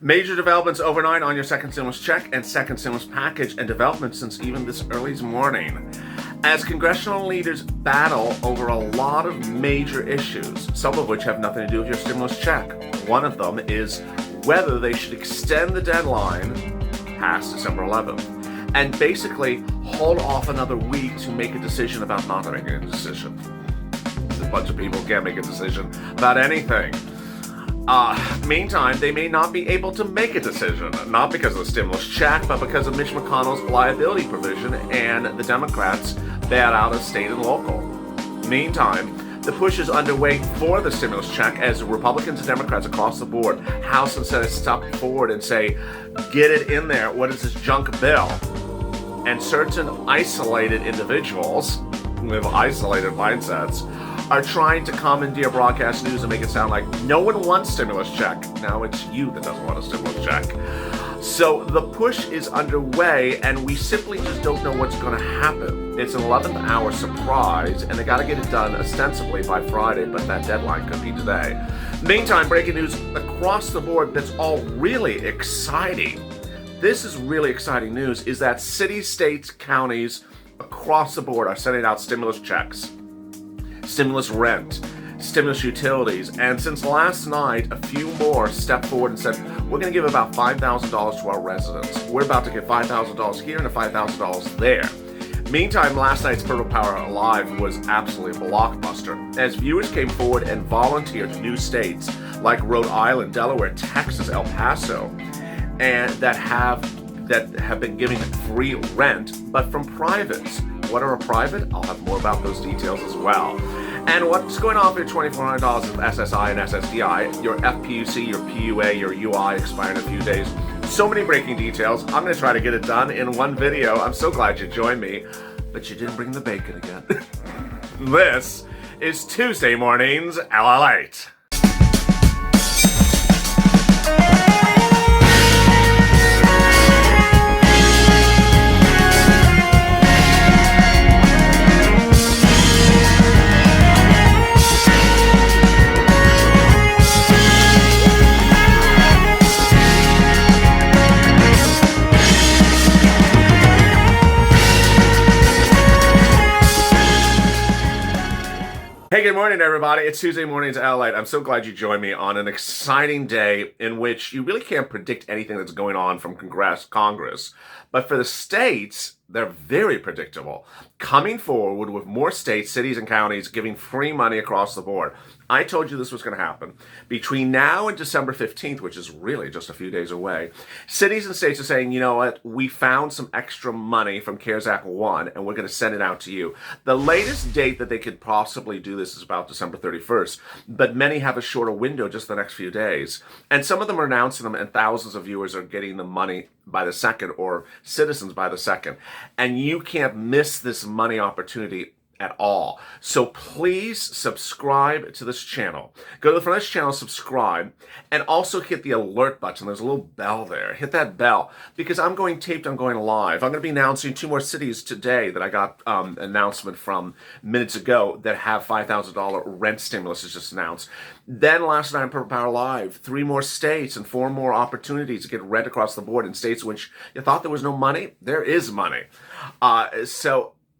Major developments overnight on your second stimulus check and second stimulus package, and developments since even this early morning. As congressional leaders battle over a lot of major issues, some of which have nothing to do with your stimulus check. One of them is whether they should extend the deadline past December 11th and basically hold off another week to make a decision about not making a decision. A bunch of people can't make a decision about anything. Meantime, they may not be able to make a decision, not because of the stimulus check, but because of Mitch McConnell's liability provision and the Democrats bat out of state and local. Meantime, the push is underway for the stimulus check as Republicans and Democrats across the board, House and Senate, step forward and say, get it in there. What is this junk bill? And certain isolated individuals with isolated mindsets are trying to commandeer broadcast news and make it sound like no one wants stimulus check. Now it's you that doesn't want a stimulus check. So the push is underway, and we simply just don't know what's going to happen. It's an 11th hour surprise, and they got to get it done ostensibly by Friday, but that deadline could be today. Meantime, breaking news across the board that's all really exciting. This is really exciting news, is that cities, states, counties across the board are sending out stimulus checks, stimulus rent, stimulus utilities, and since last night, a few more stepped forward and said, we're going to give about $5,000 to our residents. We're about to give $5,000 here and $5,000 there. Meantime, last night's Fertile Power Live was absolutely a blockbuster, as viewers came forward and volunteered to new states like Rhode Island, Delaware, Texas, El Paso, and that have been giving free rent, but from privates. What are a private? I'll have more about those details as well. And what's going on for your $2,400 of SSI and SSDI, your FPUC, your PUA, your UI expire in a few days. So many breaking details. I'm going to try to get it done in one video. I'm so glad you joined me, but you didn't bring the bacon again. This is Tuesday morning's LALATE. Hey, good morning, everybody. It's Tuesday morning's LALATE. I'm so glad you joined me on an exciting day in which you really can't predict anything that's going on from Congress. But for the states, they're very predictable. Coming forward with more states, cities, and counties giving free money across the board. I told you this was going to happen. Between now and December 15th, which is really just a few days away, cities and states are saying, you know what, we found some extra money from CARES Act 1, and we're going to send it out to you. The latest date that they could possibly do this is about December 31st, but many have a shorter window, just the next few days. And some of them are announcing them, and thousands of viewers are getting the money by the second, or citizens by the second. And you can't miss this money opportunity at all. So please subscribe to this channel. Go to the front of this channel, subscribe, and also hit the alert button. There's a little bell there. Hit that bell, because I'm going taped, I'm going live. I'm going to be announcing 2 more cities today that I got an announcement from minutes ago that have $5,000 rent stimulus is just announced. Then last night on Fertile Power Live, 3 more states and 4 more opportunities to get rent across the board in states which you thought there was no money. There is money.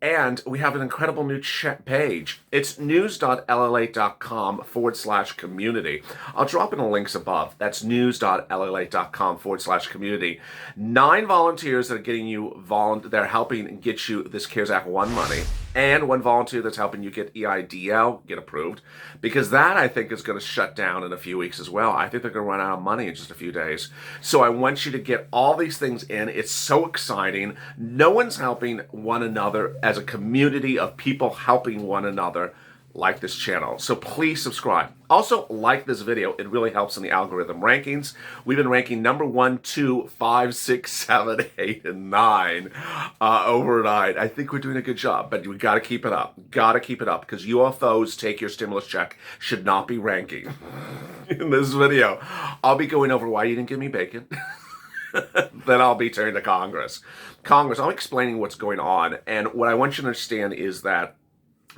And we have an incredible new page. It's news.lalate.com/community. I'll drop in the links above. That's news.lalate.com/community. 9 volunteers that are getting you they're helping get you this CARES Act 1 money, and 1 volunteer that's helping you get EIDL get approved, because that I think is going to shut down in a few weeks as well. I think they're going to run out of money in just a few days. So I want you to get all these things in. It's so exciting. No one's helping one another as a community of people helping one another like this channel. So please subscribe. Also, like this video. It really helps in the algorithm rankings. We've been ranking number 1, 2, 5, 6, 7, 8, and 9 overnight. I think we're doing a good job, but we got to keep it up. Got to keep it up, because UFOs take your stimulus check should not be ranking. In this video, I'll be going over why you didn't give me bacon. Then I'll be turning to Congress. I'm explaining what's going on, and what I want you to understand is that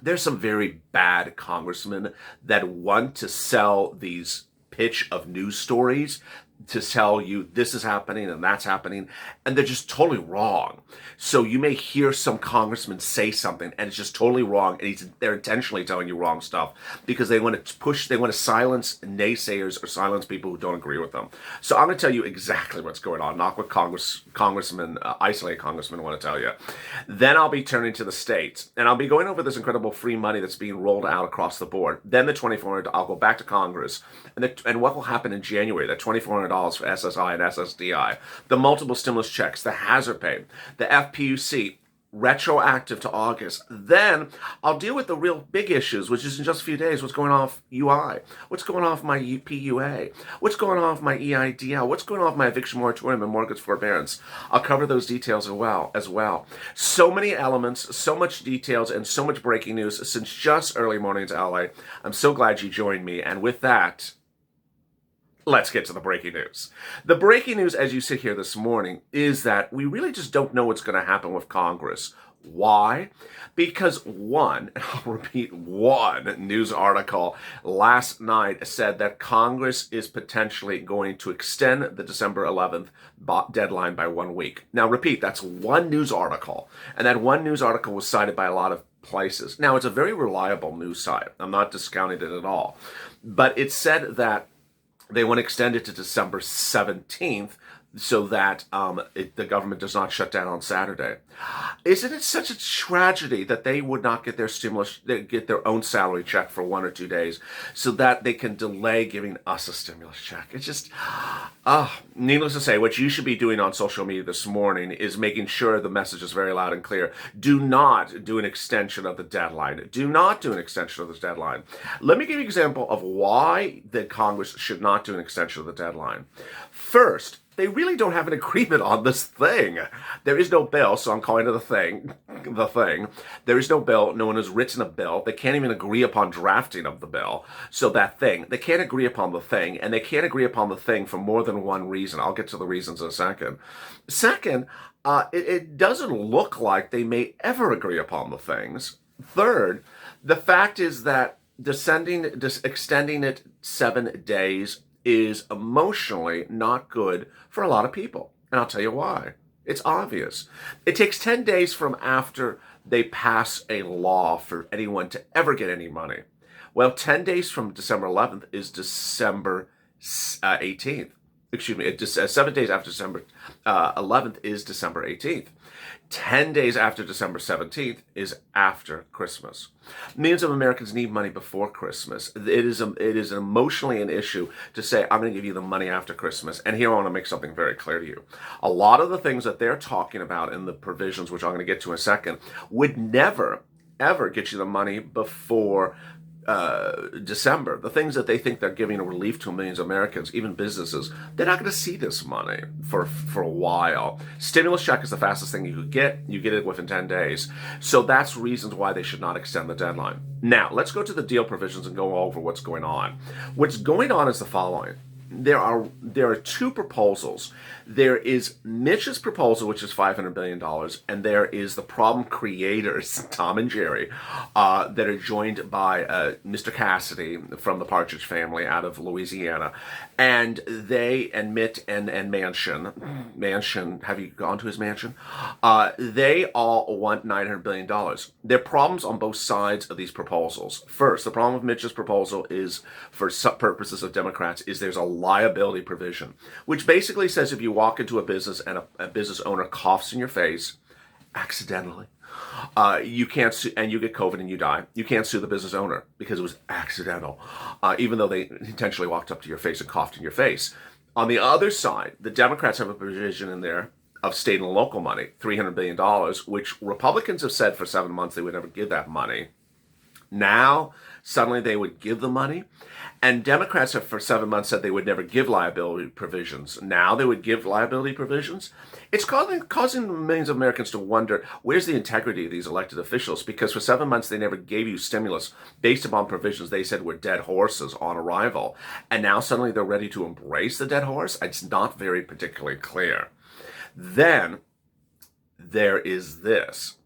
there's some very bad congressmen that want to sell these pitch of news stories to tell you this is happening and that's happening, and they're just totally wrong. So you may hear some congressman say something and it's just totally wrong, and they're intentionally telling you wrong stuff because they want to silence naysayers or silence people who don't agree with them. So I'm going to tell you exactly what's going on, not what isolated congressmen want to tell you. Then I'll be turning to the states, and I'll be going over this incredible free money that's being rolled out across the board. Then the $2,400, I'll go back to Congress, and what will happen in January, that $2,400 for SSI and SSDI, the multiple stimulus checks, the hazard pay, the FPUC, retroactive to August. Then I'll deal with the real big issues, which is in just a few days. What's going on with UI? What's going on with my PUA? What's going on with my EIDL? What's going on with my eviction moratorium and mortgage forbearance? I'll cover those details as well. So many elements, so much details, and so much breaking news since just early morning to LA. I'm so glad you joined me. And with that, let's get to the breaking news. The breaking news, as you sit here this morning, is that we really just don't know what's going to happen with Congress. Why? Because one, and I'll repeat, one news article last night said that Congress is potentially going to extend the December 11th deadline by 1 week. Now, repeat, that's one news article, and that one news article was cited by a lot of places. Now, it's a very reliable news site. I'm not discounting it at all. But it said that they want to extend it to December 17th so that the government does not shut down on Saturday. Isn't it such a tragedy that they would not get their stimulus, they get their own salary check for 1 or 2 days so that they can delay giving us a stimulus check? It's just, needless to say, what you should be doing on social media this morning is making sure the message is very loud and clear. Do not do an extension of the deadline. Do not do an extension of this deadline. Let me give you an example of why the Congress should not do an extension of the deadline. First, they really don't have an agreement on this thing. There is no bill, so I'm calling it the thing. There is no bill. No one has written a bill. They can't even agree upon drafting of the bill. So that thing, they can't agree upon the thing, and they can't agree upon the thing for more than one reason. I'll get to the reasons in a second. Second, it doesn't look like they may ever agree upon the things. Third, the fact is that extending it 7 days is emotionally not good for a lot of people. And I'll tell you why. It's obvious. It takes 10 days from after they pass a law for anyone to ever get any money. Well, 10 days from December 11th is December 18th. Excuse me, 7 days after December 11th is December 18th. 10 days after December 17th is after Christmas. Millions of Americans need money before Christmas. It is emotionally an issue to say, I'm going to give you the money after Christmas. And here I want to make something very clear to you. A lot of the things that they're talking about in the provisions, which I'm going to get to in a second, would never, ever get you the money before December. The things that they think they're giving a relief to millions of Americans, even businesses, they're not going to see this money for a while. Stimulus check is the fastest thing you could get. You get it within 10 days. So that's reasons why they should not extend the deadline. Now, let's go to the deal provisions and go over what's going on. What's going on is the following. There are two proposals. There is Mitch's proposal, which is $500 billion, and there is the problem creators, Tom and Jerry, that are joined by Mr. Cassidy from the Partridge Family out of Louisiana. And they, and Mitt and Manchin, have you gone to his mansion? They all want $900 billion. There are problems on both sides of these proposals. First, the problem with Mitch's proposal is, for purposes of Democrats, is there's a liability provision, which basically says if you walk into a business and a business owner coughs in your face accidentally, you can't sue, and you get COVID and you die. You can't sue the business owner because it was accidental, even though they intentionally walked up to your face and coughed in your face. On the other side, the Democrats have a provision in there of state and local money, $300 billion, which Republicans have said for 7 months they would never give that money. Now, suddenly they would give the money. And Democrats have for 7 months said they would never give liability provisions. Now they would give liability provisions. It's causing millions of Americans to wonder, where's the integrity of these elected officials? Because for 7 months they never gave you stimulus based upon provisions they said were dead horses on arrival. And now suddenly they're ready to embrace the dead horse? It's not very particularly clear. Then there is this.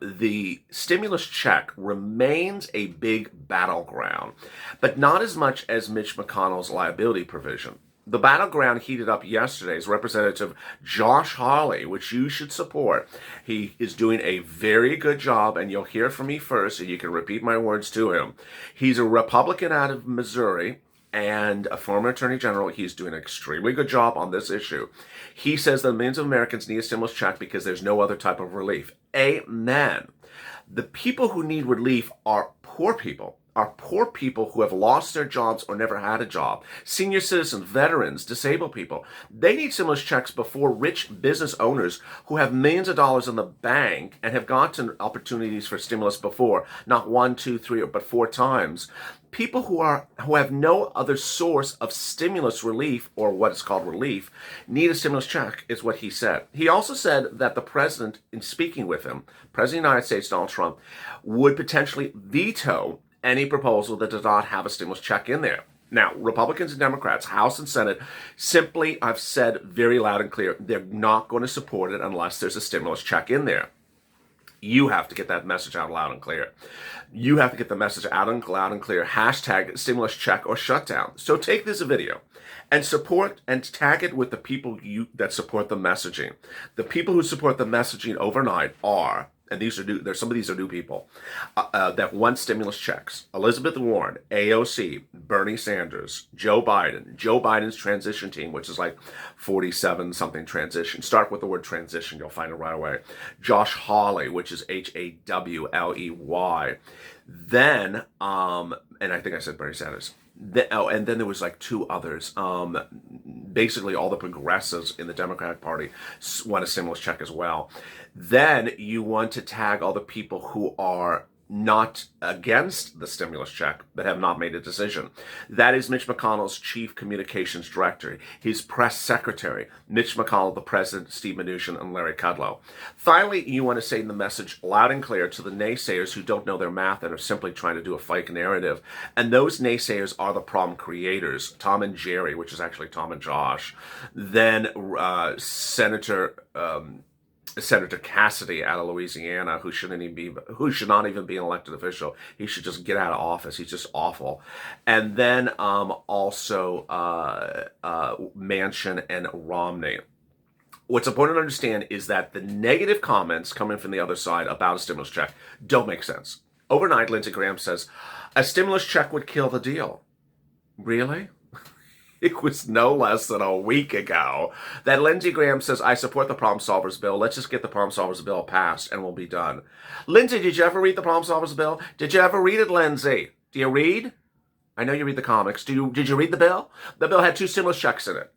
The stimulus check remains a big battleground, but not as much as Mitch McConnell's liability provision. The battleground heated up yesterday as Representative Josh Hawley, which you should support. He is doing a very good job, and you'll hear from me first, and you can repeat my words to him. He's a Republican out of Missouri and a former attorney general. He's doing an extremely good job on this issue. He says that millions of Americans need a stimulus check because there's no other type of relief. Amen. The people who need relief are poor people. Are poor people who have lost their jobs or never had a job. Senior citizens, veterans, disabled people. They need stimulus checks before rich business owners who have millions of dollars in the bank and have gotten opportunities for stimulus before, not 1, 2, 3, but 4 times. People who have no other source of stimulus relief, or what is called relief, need a stimulus check, is what he said. He also said that the president, in speaking with him, President of the United States, Donald Trump, would potentially veto any proposal that does not have a stimulus check in there. Now, Republicans and Democrats, House and Senate, simply have said very loud and clear, they're not going to support it unless there's a stimulus check in there. You have to get that message out loud and clear. You have to get the message out and loud and clear. Hashtag stimulus check or shutdown. So take this video and support and tag it with the people that support the messaging. The people who support the messaging overnight are, and these are new, some of these are new people, that want stimulus checks. Elizabeth Warren, AOC, Bernie Sanders, Joe Biden, Joe Biden's transition team, which is like 47-something transition. Start with the word transition, you'll find it right away. Josh Hawley, which is Hawley. Then, and I think I said Bernie Sanders. And then there was like 2 others. Basically, all the progressives in the Democratic Party want a stimulus check as well. Then you want to tag all the people who are not against the stimulus check but have not made a decision. That is Mitch McConnell's chief communications director, his press secretary, Mitch McConnell, the president, Steve Mnuchin, and Larry Kudlow. Finally, you want to say the message loud and clear to the naysayers who don't know their math and are simply trying to do a fake narrative. And those naysayers are the problem creators, Tom and Jerry, which is actually Tom and Josh. Then Senator Cassidy out of Louisiana, who should not even be an elected official. He should just get out of office. He's just awful. And then also Manchin and Romney. What's important to understand is that the negative comments coming from the other side about a stimulus check don't make sense. Overnight, Lindsey Graham says, a stimulus check would kill the deal. Really? It was no less than a week ago that Lindsey Graham says, I support the Problem Solvers Bill. Let's just get the Problem Solvers Bill passed and we'll be done. Lindsey, did you ever read the Problem Solvers Bill? Did you ever read it, Lindsey? Do you read? I know you read the comics. Did you read the bill? The bill had 2 stimulus checks in it.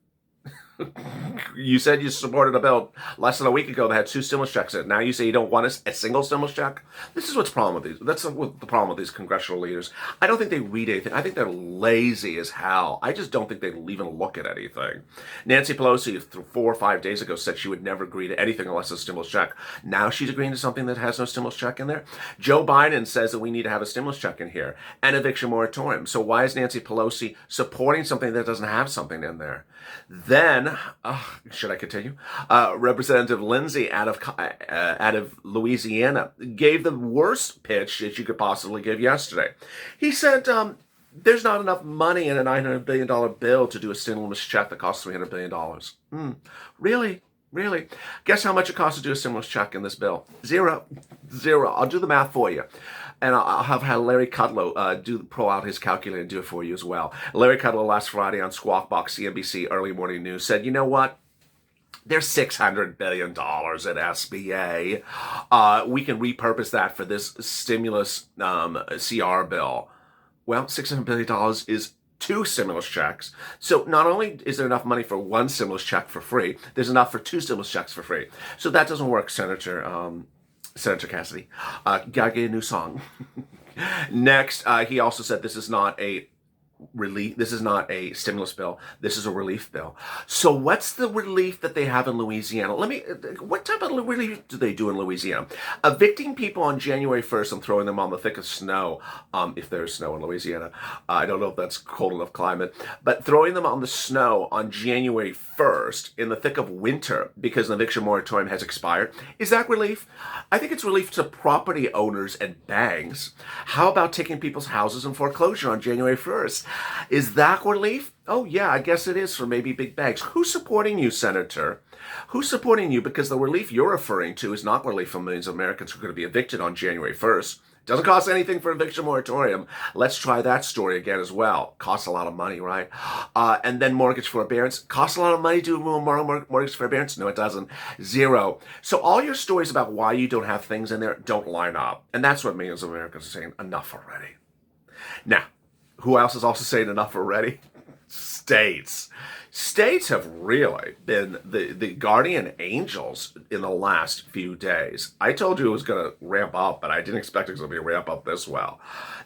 You said you supported a bill less than a week ago that had 2 stimulus checks in it. Now you say you don't want a single stimulus check? This is what's the problem with these. That's the problem with these congressional leaders. I don't think they read anything. I think they're lazy as hell. I just don't think they even look at anything. Nancy Pelosi 4 or 5 days ago said she would never agree to anything unless a stimulus check. Now she's agreeing to something that has no stimulus check in there. Joe Biden says that we need to have a stimulus check in here and eviction moratorium. So why is Nancy Pelosi supporting something that doesn't have something in there? Then, should I continue? Representative Lindsey out of Louisiana gave the worst pitch that you could possibly give yesterday. He said there's not enough money in a $900 billion bill to do a stimulus check that costs $300 billion. Really? Really? Guess how much it costs to do a stimulus check in this bill? Zero. I'll do the math for you. And I'll have Larry Kudlow pull out his calculator and do it for you as well. Larry Kudlow last Friday on Squawk Box CNBC Early Morning News said, you know what? There's $600 billion at SBA. We can repurpose that for this stimulus CR bill. Well, $600 billion is 2 stimulus checks. So not only is there enough money for 1 stimulus check for free, there's enough for 2 stimulus checks for free. So that doesn't work, Senator Cassidy. Gotta get a new song. Next, he also said this is not a relief. This is not a stimulus bill. This is a relief bill. So what's the relief that they have in Louisiana? What type of relief do they do in Louisiana? Evicting people on January 1st and throwing them on the thick of snow, if there's snow in Louisiana. I don't know if that's cold enough climate, but throwing them on the snow on January 1st in the thick of winter because an eviction moratorium has expired. Is that relief? I think it's relief to property owners and banks. How about taking people's houses in foreclosure on January 1st? Is that relief? Oh, yeah, I guess it is for maybe big banks. Who's supporting you, Senator? Who's supporting you? Because the relief you're referring to is not relief for millions of Americans who are going to be evicted on January 1st. Doesn't cost anything for eviction moratorium. Let's try that story again as well. Costs a lot of money, right? And then mortgage forbearance. Costs a lot of money to do mortgage forbearance? No, it doesn't. Zero. So all your stories about why you don't have things in there don't line up. And that's what millions of Americans are saying, enough already. Now, who else is also saying enough already? States. States have really been the guardian angels in the last few days. I told you it was going to ramp up, but I didn't expect it was going to be a ramp up this well.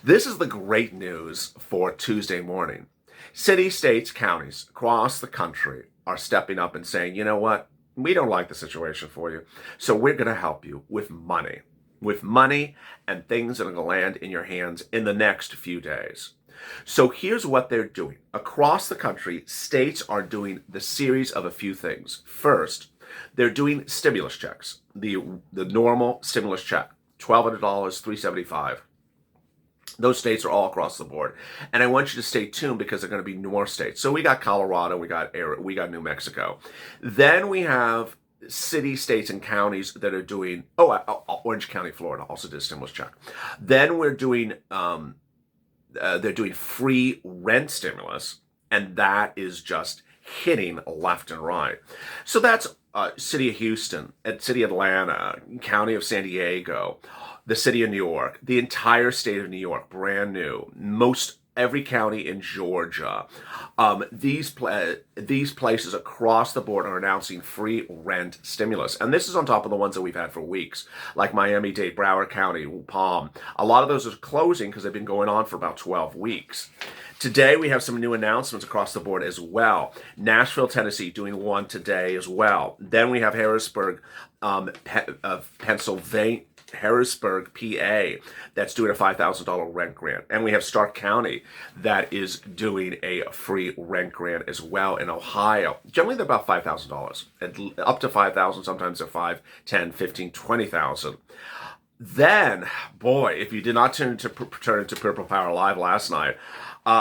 This is the great news for Tuesday morning. Cities, states, counties across the country are stepping up and saying, you know what? We don't like the situation for you, so we're going to help you with money. With money and things that are going to land in your hands in the next few days. So here's what they're doing. Across the country, states are doing the series of a few things. First, they're doing stimulus checks. The normal stimulus check, $1,200, $375. Those states are all across the board. And I want you to stay tuned because they're going to be more states. So we got Colorado, we got New Mexico. Then we have city, states, and counties that are doing, Orange County, Florida also did a stimulus check. Then we're doing, they're doing free rent stimulus, and that is just hitting left and right. So that's City of Houston, City of Atlanta, County of San Diego, the City of New York, the entire state of New York, brand new. Every county in Georgia. These places across the board are announcing free rent stimulus. And this is on top of the ones that we've had for weeks, like Miami-Dade, Broward County, Palm. A lot of those are closing because they've been going on for about 12 weeks. Today, we have some new announcements across the board as well. Nashville, Tennessee, doing one today as well. Then we have Harrisburg, Pennsylvania, Harrisburg, PA, that's doing a $5,000 rent grant. And we have Stark County that is doing a free rent grant as well in Ohio. Generally, they're about $5,000, up to $5,000. Sometimes they're $5,000, $10,000, $15,000, $20,000. Then, boy, if you did not turn into Purple Power Live last night,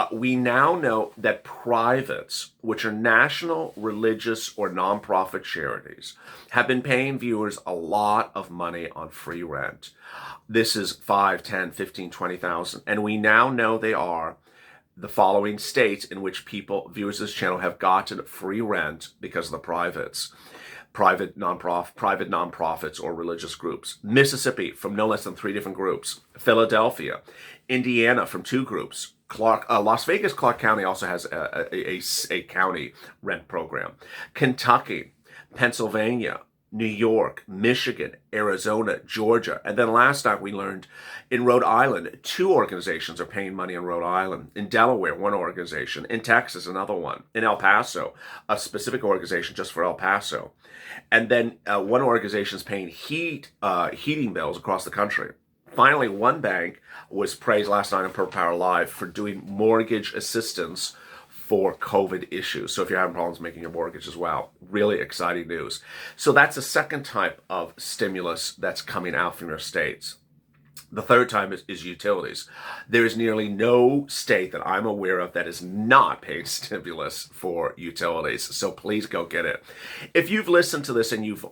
we now know that privates, which are national, religious, or nonprofit charities, have been paying viewers a lot of money on free rent. This is $5,000, $10,000, $15,000, $20,000. And we now know they are the following states in which viewers of this channel have gotten free rent because of the privates. Private nonprofits or religious groups. Mississippi from no less than 3 different groups. Philadelphia. Indiana from 2 groups. Las Vegas, Clark County also has a county rent program. Kentucky, Pennsylvania, New York, Michigan, Arizona, Georgia. And then last night we learned in Rhode Island, 2 organizations are paying money in Rhode Island. In Delaware, 1 organization. In Texas, another one. In El Paso, a specific organization just for El Paso. And then 1 organization is paying heating bills across the country. Finally, 1 bank was praised last night on Purple Power Live for doing mortgage assistance for COVID issues. So if you're having problems making your mortgage as well, really exciting news. So that's the second type of stimulus that's coming out from your states. The third type is utilities. There is nearly no state that I'm aware of that is not paying stimulus for utilities. So please go get it. If you've listened to this and you've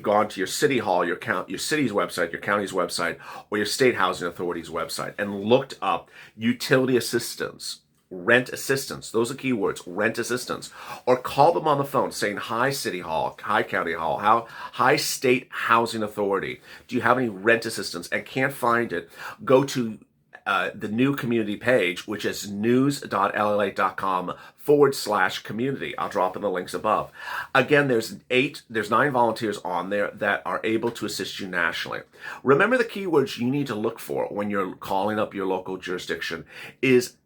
gone to your city hall, your city's website, your county's website, or your state housing authority's website and looked up utility assistance, rent assistance, those are keywords, rent assistance, or call them on the phone saying, hi City Hall, hi County Hall, hi State Housing Authority, do you have any rent assistance, and can't find it, go to the new community page, which is news.lalate.com/community. I'll drop in the links above. Again, there's 9 volunteers on there that are able to assist you nationally. Remember, the keywords you need to look for when you're calling up your local jurisdiction is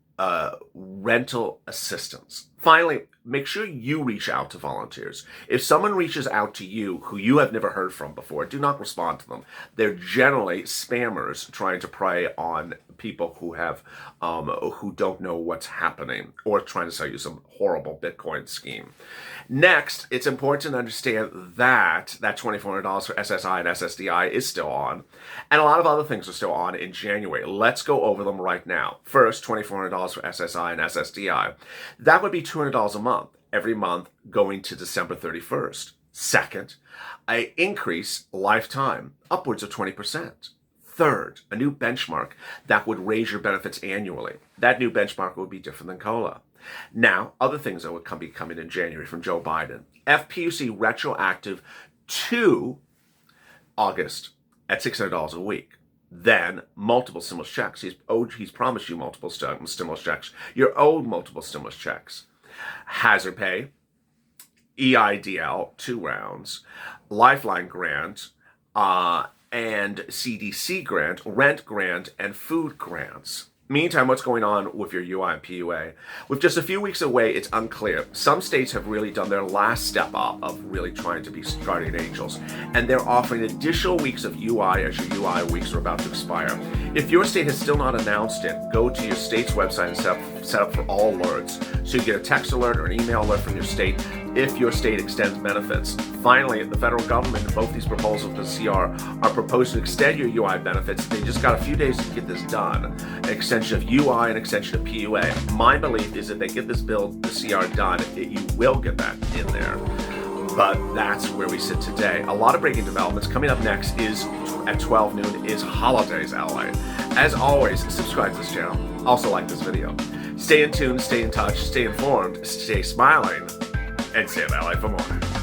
rental assistance. Finally, make sure you reach out to volunteers. If someone reaches out to you who you have never heard from before, do not respond to them. They're generally spammers trying to prey on people who have who don't know what's happening, or trying to sell you some horrible Bitcoin scheme. Next, it's important to understand that that $2,400 for SSI and SSDI is still on, and a lot of other things are still on in January. Let's go over them right now. First, $2,400 for SSI and SSDI. That would be $200 a month, every month going to December 31st. Second, an increase lifetime, upwards of 20%. Third, a new benchmark that would raise your benefits annually. That new benchmark would be different than COLA. Now, other things that would be coming in January from Joe Biden. FPUC retroactive to August at $600 a week. Then multiple stimulus checks. He's promised you multiple stimulus checks. You're owed multiple stimulus checks. Hazard pay, EIDL, 2 rounds, Lifeline grant, and CDC grant, rent grant, and food grants. Meantime, what's going on with your UI and PUA? With just a few weeks away, it's unclear. Some states have really done their last step up of really trying to be guardian angels, and they're offering additional weeks of UI as your UI weeks are about to expire. If your state has still not announced it, go to your state's website and set up for all alerts, so you get a text alert or an email alert from your state if your state extends benefits. Finally, the federal government in both these proposals to CR are proposed to extend your UI benefits. They just got a few days to get this done. An extension of UI and extension of PUA. My belief is if they get this bill, the CR done, you will get that in there. But that's where we sit today. A lot of breaking developments. Coming up next is at 12 noon is Holidays LA. As always, subscribe to this channel. Also like this video. Stay in tune, stay in touch, stay informed, stay smiling, and stay in LA for more.